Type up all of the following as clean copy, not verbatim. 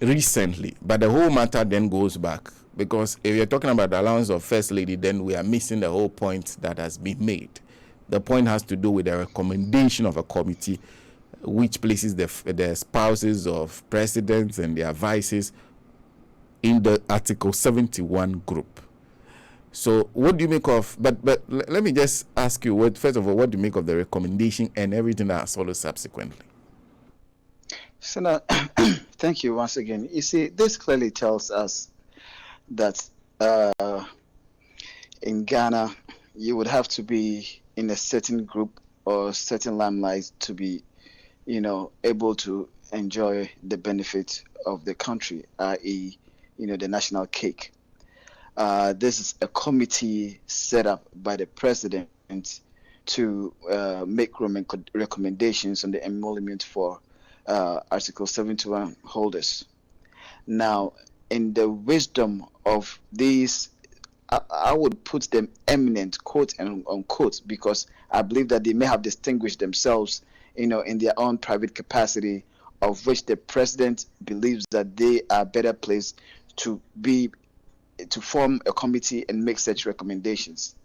recently, but the whole matter then goes back, because if you're talking about the allowance of First Lady, then we are missing the whole point that has been made. The point has to do with the recommendation of a committee which places the spouses of presidents and their vices in the Article 71 group. So what do you make of, but let me just ask you, first of all, what do you make of the recommendation and everything that has followed subsequently? Senator, thank you once again. You see, this clearly tells us that in Ghana, you would have to be in a certain group or certain limelight to be, able to enjoy the benefit of the country, i.e., the national cake. This is a committee set up by the president to make recommendations on the emolument for Article 71 holders. Now, in the wisdom of these, I would put them eminent, quote and unquote, because I believe that they may have distinguished themselves, in their own private capacity, of which the president believes that they are better placed to form a committee and make such recommendations.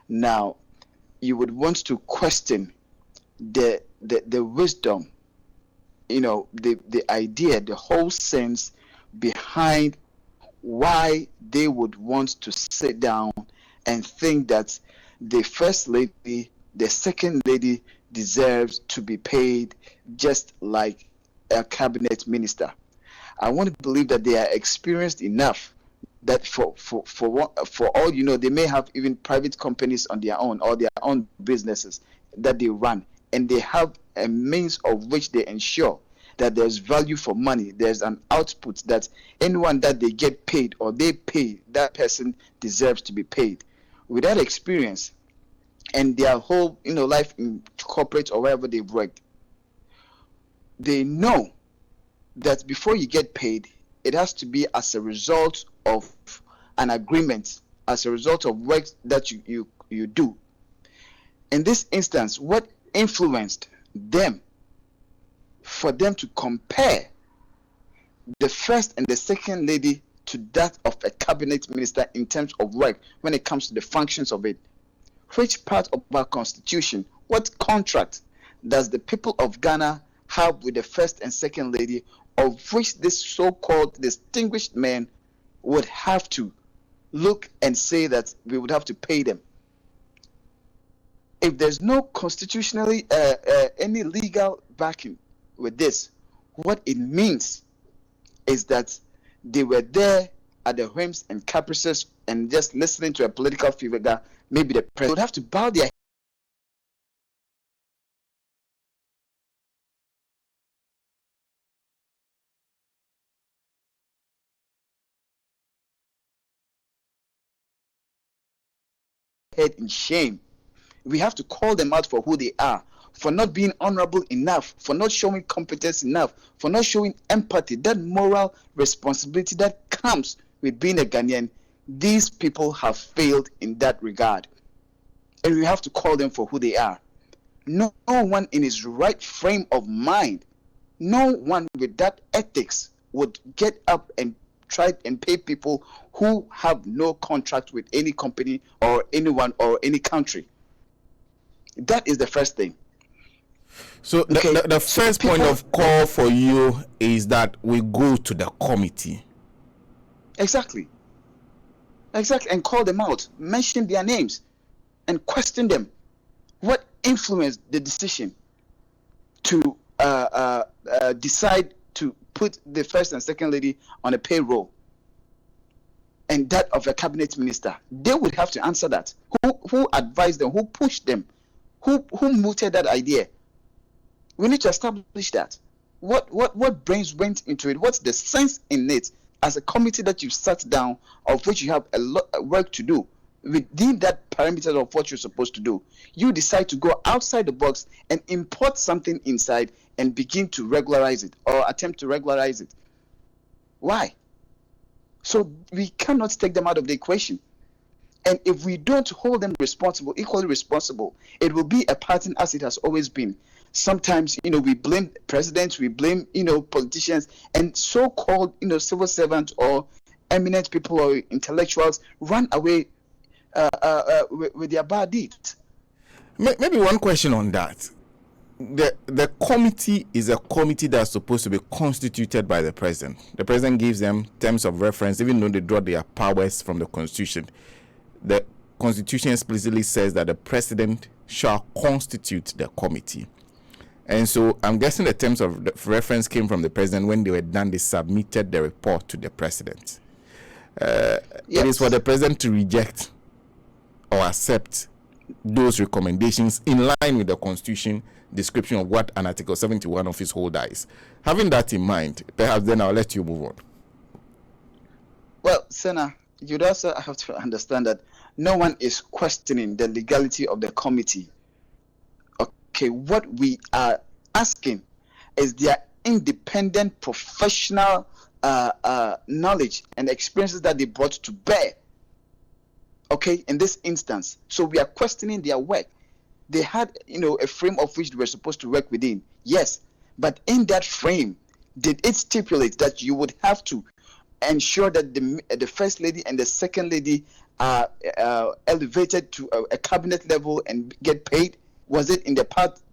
Now, you would want to question the wisdom, the idea, the whole sense behind why they would want to sit down and think that the first lady, the second lady, deserves to be paid just like a cabinet minister. I want to believe that they are experienced enough that for all they may have even private companies on their own or their own businesses that they run, and they have a means of which they ensure that there's value for money, there's an output that anyone that they get paid or they pay, that person deserves to be paid. With that experience and their whole life in corporate or wherever they've worked, they know that before you get paid, it has to be as a result of an agreement, as a result of work that you do. In this instance, what influenced them for them to compare the first and the second lady to that of a cabinet minister in terms of work when it comes to the functions of it? Which part of our constitution, what contract does the people of Ghana have with the first and second lady, of which this so-called distinguished men would have to look and say that we would have to pay them? If there's no constitutionally any legal backing with this, what it means is that they were there at the whims and caprices and just listening to a political figure, maybe the president would have to bow their head in shame. We have to call them out for who they are, for not being honorable enough, for not showing competence enough, for not showing empathy, that moral responsibility that comes with being a Ghanaian. These people have failed in that regard, and we have to call them for who they are. No one in his right frame of mind, no one with that ethics would get up and try and pay people who have no contract with any company or anyone or any country. That is the first thing. So the first point of call for you is that we go to the committee. Exactly, and call them out, mention their names, and question them. What influenced the decision to decide to put the first and second lady on a payroll and that of a cabinet minister? They would have to answer that. Who advised them? Who pushed them? Who mooted that idea? We need to establish that. What brains went into it? What's the sense in it as a committee that you've sat down, of which you have a lot of work to do within that parameters of what you're supposed to do? You decide to go outside the box and import something inside and begin to regularize it or attempt to regularize it. Why? So we cannot take them out of the equation. And if we don't hold them responsible, equally responsible, it will be a pattern as it has always been. Sometimes, we blame presidents, we blame, politicians, and so-called, civil servants or eminent people or intellectuals run away with their bad deeds. Maybe one question on that. The committee is a committee that's supposed to be constituted by the president. The president gives them terms of reference, even though they draw their powers from the constitution. The constitution explicitly says that the president shall constitute the committee. And so I'm guessing the terms of reference came from the president. When they were done, they submitted the report to the president. Yes. It is for the president to reject or accept those recommendations in line with the constitution description of what an Article 71 office holder is. Having that in mind, perhaps then I'll let you move on. Well, Senator, you'd also have to understand that no one is questioning the legality of the committee. Okay, what we are asking is their independent professional knowledge and experiences that they brought to bear. Okay, in this instance. So we are questioning their work. They had, a frame of which they were supposed to work within. Yes, but in that frame, did it stipulate that you would have to ensure that the first lady and the second lady are elevated to a cabinet level and get paid? Was it in the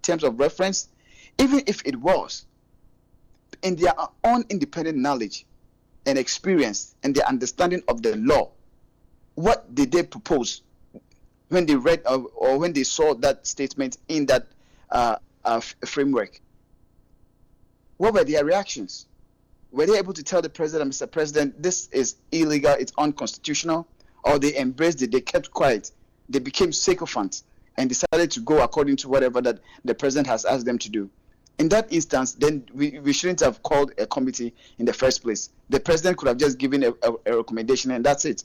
terms of reference? Even if it was, in their own independent knowledge and experience and their understanding of the law, what did they propose when they read or when they saw that statement in that framework? What were their reactions? Were they able to tell the president, Mr. President, this is illegal, it's unconstitutional? Or they embraced it, they kept quiet, they became sycophants and decided to go according to whatever that the president has asked them to do? In that instance, then we shouldn't have called a committee in the first place. The president could have just given a recommendation and that's it.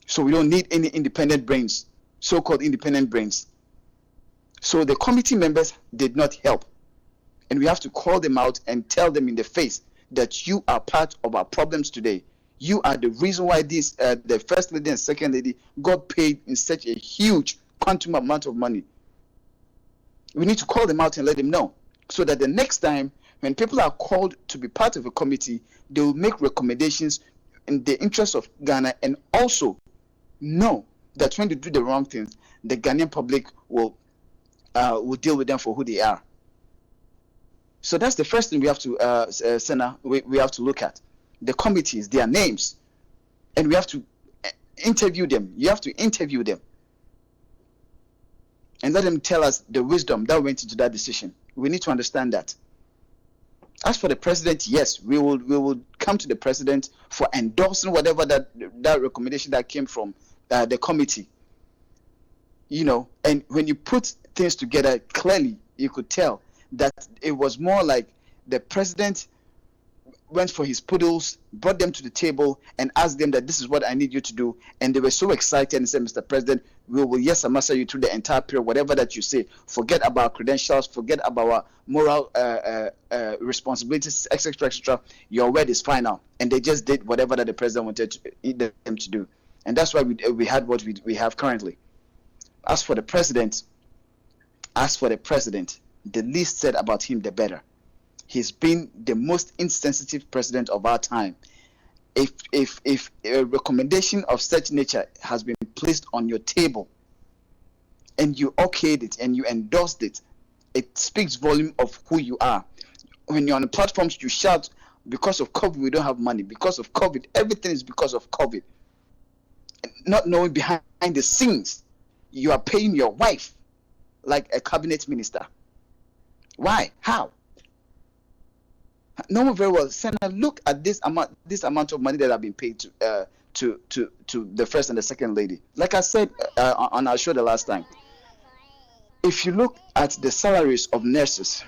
So we don't need any independent brains, so-called independent brains. So the committee members did not help. And we have to call them out and tell them in the face that you are part of our problems today. You are the reason why the first lady and second lady got paid in such a huge quantum amount of money. We need to call them out and let them know, so that the next time when people are called to be part of a committee, they will make recommendations in the interest of Ghana, and also know that when they do the wrong things, the Ghanaian public will deal with them for who they are. So that's the first thing we have to, Senna, we have to look at. The committees, their names, and we have to interview them. You have to interview them and let them tell us the wisdom that went into that decision. We need to understand that. As for the president, yes, we will come to the president for endorsing whatever that recommendation that came from the committee. And when you put things together, clearly you could tell that it was more like the president went for his poodles, brought them to the table and asked them that this is what I need you to do. And they were so excited and said, Mr. President, we will master you through the entire period, whatever that you say. Forget about credentials, forget about our moral responsibilities, etc., etc. Your word is final. And they just did whatever that the president wanted them to do. And that's why we had what we have currently. As for the president, the least said about him, the better. He's been the most insensitive president of our time. If a recommendation of such nature has been placed on your table and you okayed it and you endorsed it, it speaks volume of who you are. When you're on the platforms, you shout, because of COVID, we don't have money. Because of COVID, everything is because of COVID. Not knowing behind the scenes, you are paying your wife like a cabinet minister. Why? How? No very well. Senator, look at this amount of money that have been paid to the first and the second lady. Like I said on our show the last time, if you look at the salaries of nurses,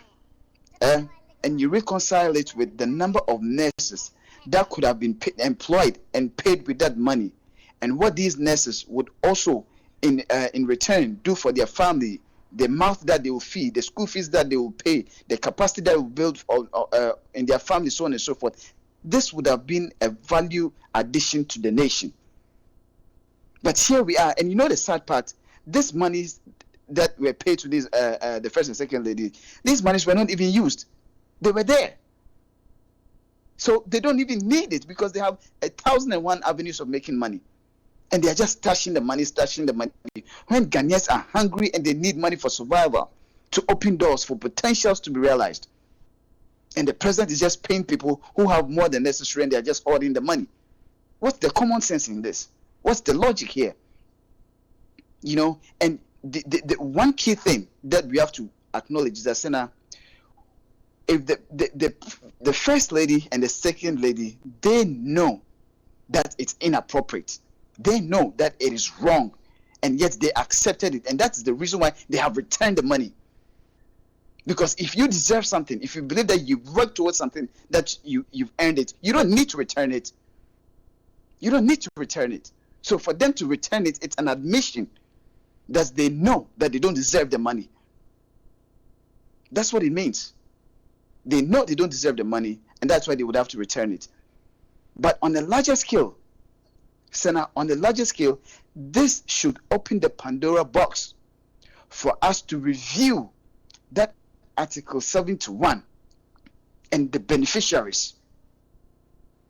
and you reconcile it with the number of nurses that could have been employed and paid with that money, and what these nurses would also in return do for their family, the mouth that they will feed, the school fees that they will pay, the capacity that will build in their family, so on and so forth. This would have been a value addition to the nation. But here we are, and the sad part, this money that were paid to these the first and second lady, these monies were not even used. They were there. So they don't even need it because they have 1,001 avenues of making money. And they are just stashing the money. When Ghanaians are hungry and they need money for survival, to open doors for potentials to be realized. And the president is just paying people who have more than necessary and they are just hoarding the money. What's the common sense in this? What's the logic here? You know, and the one key thing that we have to acknowledge is that, Senna, if the first lady and the second lady, they know that it's inappropriate. They know that it is wrong, and yet they accepted it. And that's the reason why they have returned the money. Because if you deserve something, if you believe that you've worked towards something, that you've earned it, you don't need to return it. You don't need to return it. So for them to return it, it's an admission that they know that they don't deserve the money. That's what it means. They know they don't deserve the money, and that's why they would have to return it. But on a larger scale, Senna, on a larger scale, this should open the Pandora box for us to review that Article 71 and the beneficiaries.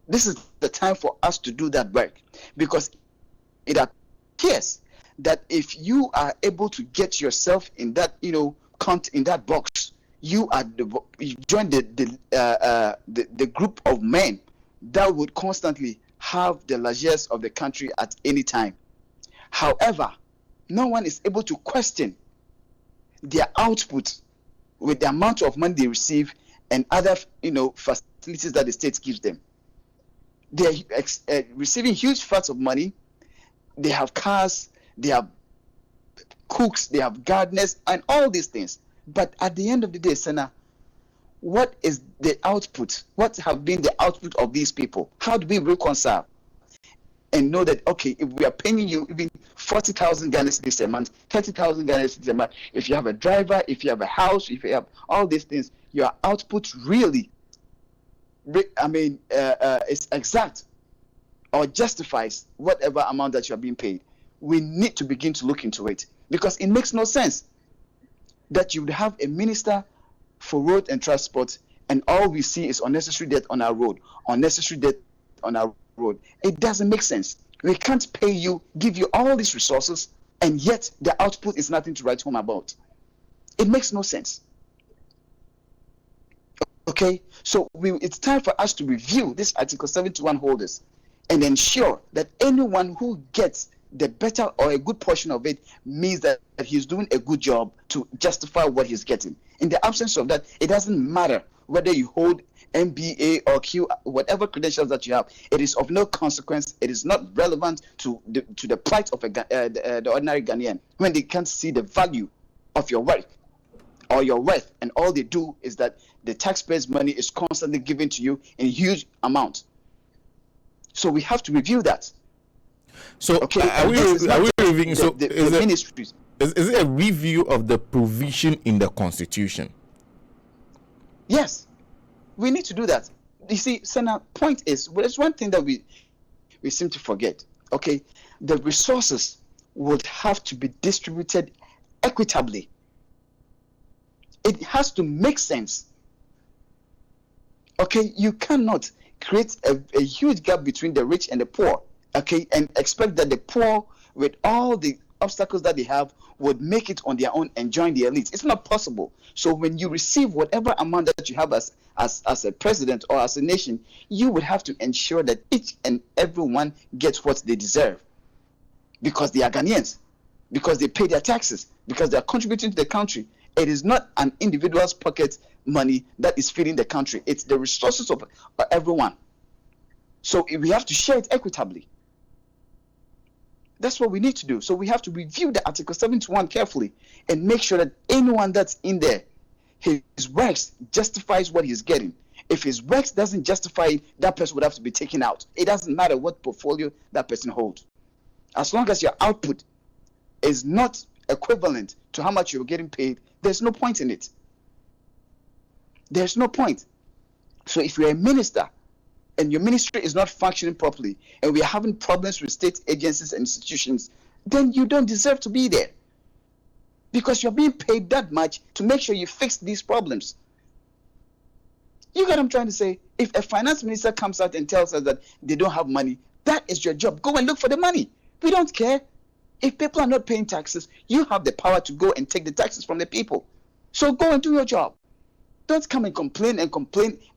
This is the time for us to do that work, because it appears that if you are able to get yourself in that, count in that box, you join the group of men that would constantly have the largesse of the country at any time. However, no one is able to question their output with the amount of money they receive and other facilities that the state gives them. They are receiving huge fats of money. They have cars, they have cooks, they have gardeners, and all these things. But at the end of the day, Senna, what is the output? What have been the output of these people? How do we reconcile and know that, okay, if we are paying you even 40,000 Ghana cedis a month, 30,000 Ghana cedis a month, if you have a driver, if you have a house, if you have all these things, your output really, is exact or justifies whatever amount that you are being paid. We need to begin to look into it, because it makes no sense that you would have a minister for road and transport, and all we see is unnecessary debt on our road, It doesn't make sense. We can't pay you, give you all these resources, and yet the output is nothing to write home about. It makes no sense. Okay, so it's time for us to review this Article 71 holders and ensure that anyone who gets the better or a good portion of it means that he's doing a good job to justify what he's getting. In the absence of that, it doesn't matter whether you hold MBA or Q, whatever credentials that you have. It is of no consequence. It is not relevant to the plight of the ordinary Ghanaian when they can't see the value of your work or your worth, and all they do is that the taxpayers' money is constantly given to you in huge amounts. So we have to review that. So okay, are we reviewing? So is it a review of the provision in the Constitution? Yes, we need to do that. You see, Senna, point is, there's one thing that we seem to forget. Okay, the resources would have to be distributed equitably. It has to make sense. Okay, you cannot create a huge gap between the rich and the poor. Okay, and expect that the poor, with all the obstacles that they have, would make it on their own and join the elites. It's not possible. So when you receive whatever amount that you have as a president or as a nation, you would have to ensure that each and everyone gets what they deserve, because they are Ghanaians, because they pay their taxes, because they are contributing to the country. It is not an individual's pocket money that is feeding the country. It's the resources of everyone. So we have to share it equitably. That's what we need to do. So we have to review the Article 71 carefully and make sure that anyone that's in there, his works justifies what he's getting. If his works doesn't justify it, that person would have to be taken out. It doesn't matter what portfolio that person holds. As long as your output is not equivalent to how much you're getting paid, there's no point in it. There's no point. So if you're a minister and your ministry is not functioning properly, and we are having problems with state agencies and institutions, then you don't deserve to be there. because you're being paid that much to make sure you fix these problems. You get what I'm trying to say? If a finance minister comes out and tells us that they don't have money, that is your job. Go and look for the money. We don't care. If people are not paying taxes, you have the power to go and take the taxes from the people. So go and do your job. Don't come and complain,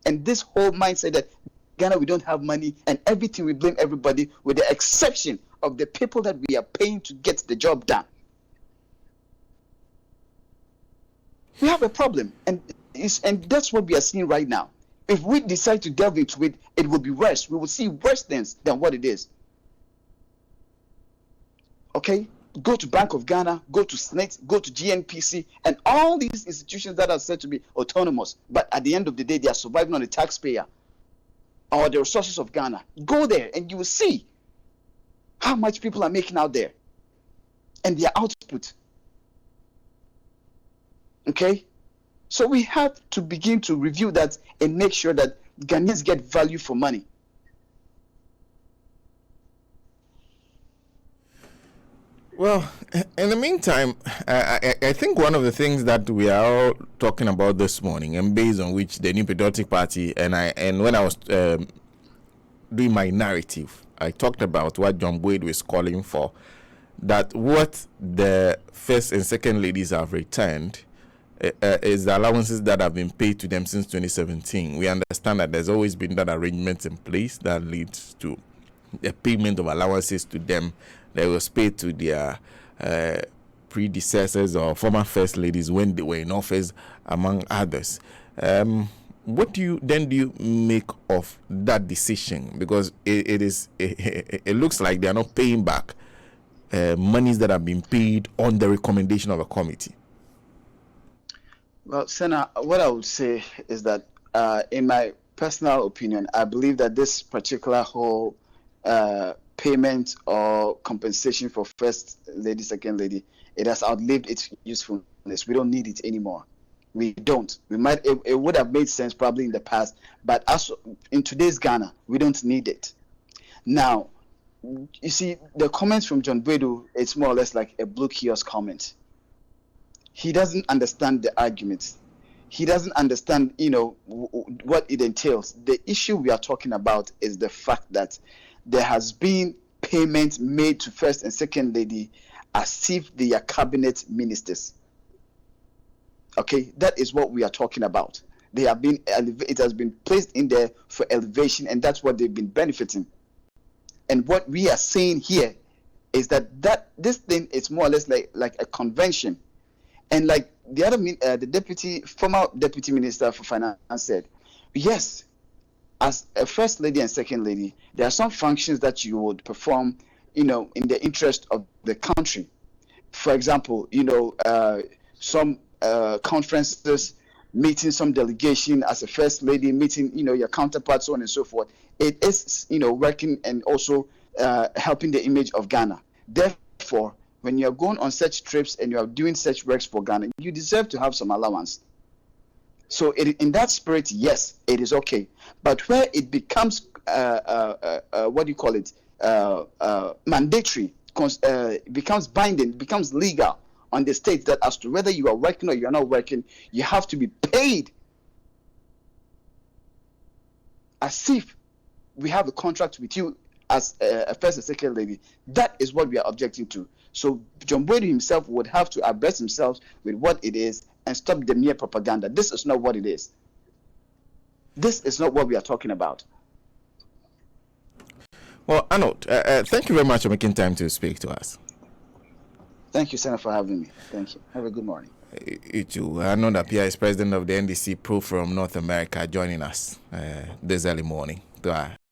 and this whole mindset that Ghana, we don't have money, and everything we blame everybody, with the exception of the people that we are paying to get the job done. We have a problem, and that's what we are seeing right now. If we decide to delve into it, it will be worse. We will see worse things than what it is. Okay? Go to Bank of Ghana, go to SNET, go to GNPC, and all these institutions that are said to be autonomous, but at the end of the day, they are surviving on the taxpayer or the resources of Ghana. Go there and you will see how much people are making out there and their output. Okay? So we have to begin to review that and make sure that Ghanaians get value for money. Well, in the meantime, I think one of the things that we are all talking about this morning, and based on which the New Patriotic Party, and when I was doing my narrative, I talked about what John Boyd was calling for, that what the first and second ladies have returned is the allowances that have been paid to them since 2017. We understand that there's always been that arrangement in place that leads to the payment of allowances to them that was paid to their predecessors or former first ladies when they were in office, among others. What do you make of that decision? Because it looks like they are not paying back monies that have been paid on the recommendation of a committee. Well, Senna, what I would say is that, in my personal opinion, I believe that this particular whole payment or compensation for first lady, second lady, it has outlived its usefulness. We don't need it anymore. We don't. It would have made sense probably in the past, but as in today's Ghana, we don't need it. Now, you see, the comments from John Boyd, it's more or less like a blue kiosk comment. He doesn't understand the arguments. He doesn't understand, what it entails. The issue we are talking about is the fact that there has been payment made to first and second lady as if they are cabinet ministers. Okay, that is what we are talking about. It has been placed in there for elevation, and that's what they've been benefiting. And what we are saying here is that this thing is more or less like a convention. And like the former deputy minister for finance said, yes, as a first lady and second lady, there are some functions that you would perform, in the interest of the country. For example, some conferences, meeting some delegation as a first lady, meeting, your counterparts, so on and so forth. It is, working and also helping the image of Ghana. Therefore, when you're going on such trips and you are doing such works for Ghana, you deserve to have some allowance. So in that spirit, yes, it is okay. But where it becomes, mandatory, becomes binding, becomes legal on the state, that as to whether you are working or you are not working, you have to be paid as if we have a contract with you as a first and second lady. That is what we are objecting to. So John Boyd himself would have to abreast himself with what it is and stop the mere propaganda. This is not what it is. This is not what we are talking about. Well, Arnold, thank you very much for making time to speak to us. Thank you, Senator, for having me. Thank you. Have a good morning. You too. Arnold Appiah is president of the NDC Pro Forum North America, joining us this early morning.